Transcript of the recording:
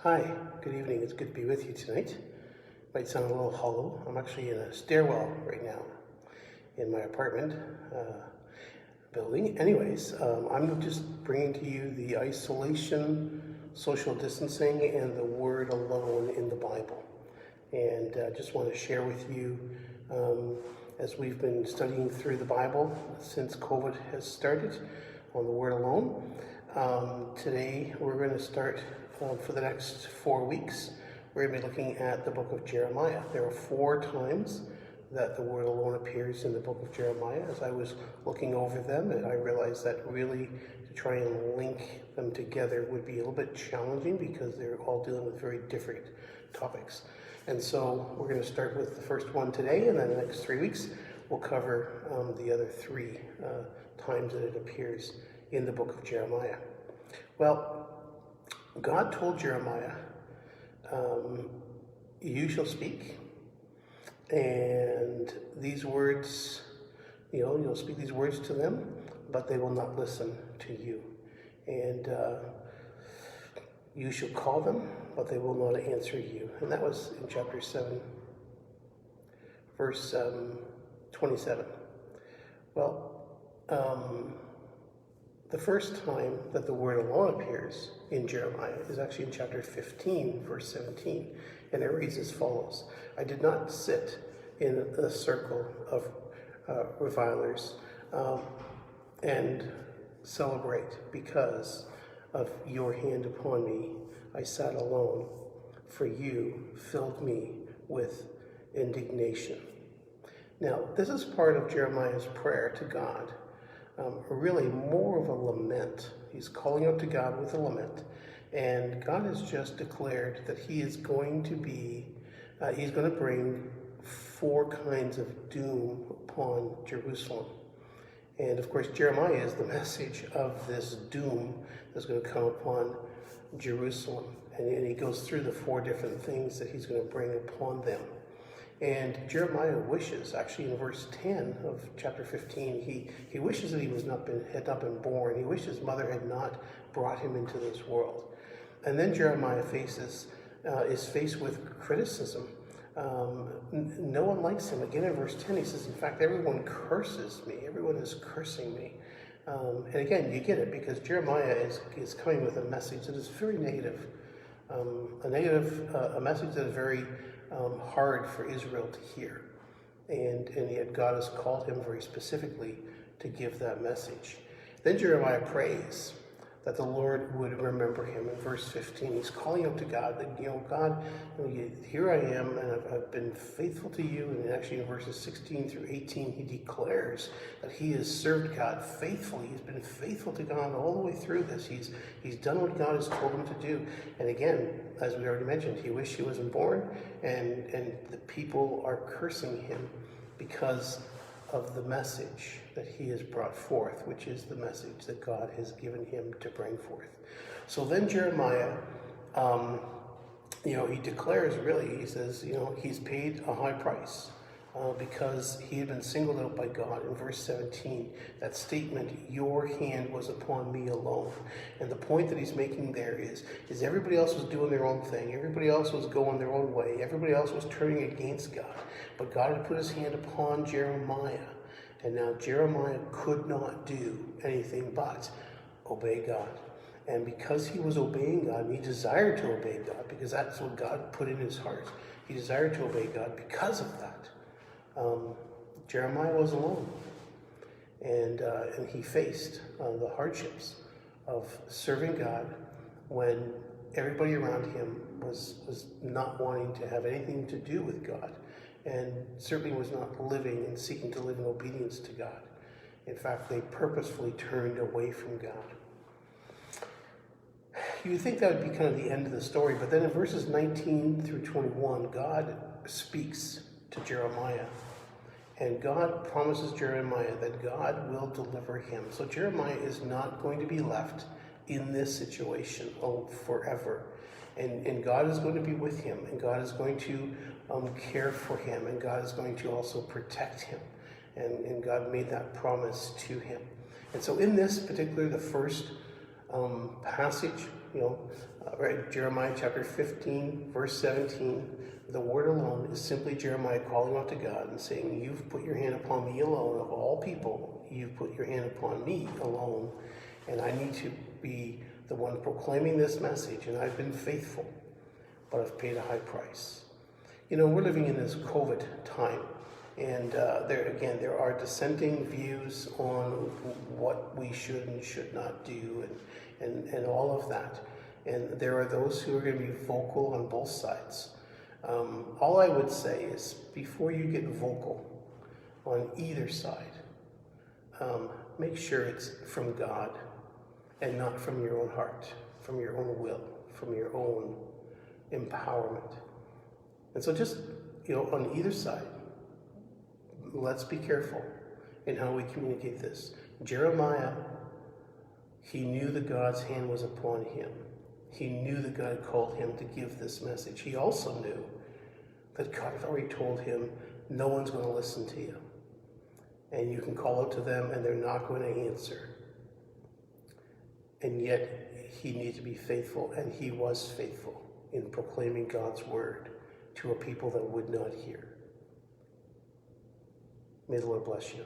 Hi, good evening. It's good to be with you tonight. Might sound a little hollow. I'm actually in a stairwell right now in my apartment building. Anyways, I'm just bringing to you the isolation, social distancing, and the word alone in the Bible. And just want to share with you as we've been studying through the Bible since COVID has started on the word alone. Today we're going to start for the next 4 weeks. We're going to be looking at the book of Jeremiah. There are 4 times that the word alone appears in the book of Jeremiah. As I was looking over them, and I realized that really to try and link them together would be a little bit challenging because they're all dealing with very different topics. And so we're going to start with the first one today, and then the next 3 weeks we'll cover the other 3 times that it appears in the book of Jeremiah. Well, God told Jeremiah, you shall speak, and these words, you'll speak these words to them, but they will not listen to you. And you shall call them, but they will not answer you. And that was in chapter 7, verse 27. Well, the first time that the word alone appears in Jeremiah is actually in chapter 15, verse 17. And it reads as follows: I did not sit in a circle of revilers and celebrate because of your hand upon me. I sat alone, for you filled me with indignation. Now, this is part of Jeremiah's prayer to God. Really more of a lament. He's calling out to God with a lament. And God has just declared that he is going to he's going to bring 4 kinds of doom upon Jerusalem. And of course, Jeremiah is the message of this doom that's going to come upon Jerusalem. And he goes through the 4 different things that he's going to bring upon them. And Jeremiah wishes, actually in verse 10 of chapter 15, he wishes that he had not been born. He wishes his mother had not brought him into this world. And then Jeremiah is faced with criticism. No one likes him. Again in verse 10 he says, in fact, everyone curses me. Everyone is cursing me. And again, you get it, because Jeremiah is coming with a message that is very negative. A message that is very hard for Israel to hear. And yet God has called him very specifically to give that message. Then Jeremiah prays that the Lord would remember him. In verse 15, he's calling out to God that, God, here I am, and I've been faithful to you. And actually in verses 16 through 18, he declares that he has served God faithfully. He's been faithful to God all the way through this. He's done what God has told him to do. And again, as we already mentioned, he wished he wasn't born, and the people are cursing him because of the message that he has brought forth, which is the message that God has given him to bring forth. So then Jeremiah, he declares, really, he says, he's paid a high price because he had been singled out by God. In verse 17, that statement, your hand was upon me alone. And the point that he's making there is everybody else was doing their own thing. Everybody else was going their own way. Everybody else was turning against God. But God had put his hand upon Jeremiah. And now Jeremiah could not do anything but obey God. And because he was obeying God, and he desired to obey God, because that's what God put in his heart. He desired to obey God because of that. Jeremiah was alone. And he faced the hardships of serving God when everybody around him was not wanting to have anything to do with God, and certainly was not living and seeking to live in obedience to God. In fact, they purposefully turned away from God. You would think that would be kind of the end of the story, but then in verses 19 through 21, God speaks to Jeremiah. And God promises Jeremiah that God will deliver him. So Jeremiah is not going to be left in this situation forever. And God is going to be with him, and God is going to care for him, and God is going to also protect him. And God made that promise to him. And so in this particular, the first passage, Right? Jeremiah chapter 15, verse 17. The word alone is simply Jeremiah calling out to God and saying, you've put your hand upon me alone of all people. You've put your hand upon me alone. And I need to be the one proclaiming this message. And I've been faithful, but I've paid a high price. We're living in this COVID time. And there are dissenting views on what we should and should not do and all of that. And there are those who are going to be vocal on both sides. All I would say is, before you get vocal on either side, make sure it's from God and not from your own heart, from your own will, from your own empowerment. And so just, on either side, let's be careful in how we communicate this. Jeremiah, he knew that God's hand was upon him. He knew that God called him to give this message. He also knew that God had already told him, no one's going to listen to you. And you can call out to them and they're not going to answer. And yet he needed to be faithful, and he was faithful in proclaiming God's word to a people that would not hear. May the Lord bless you.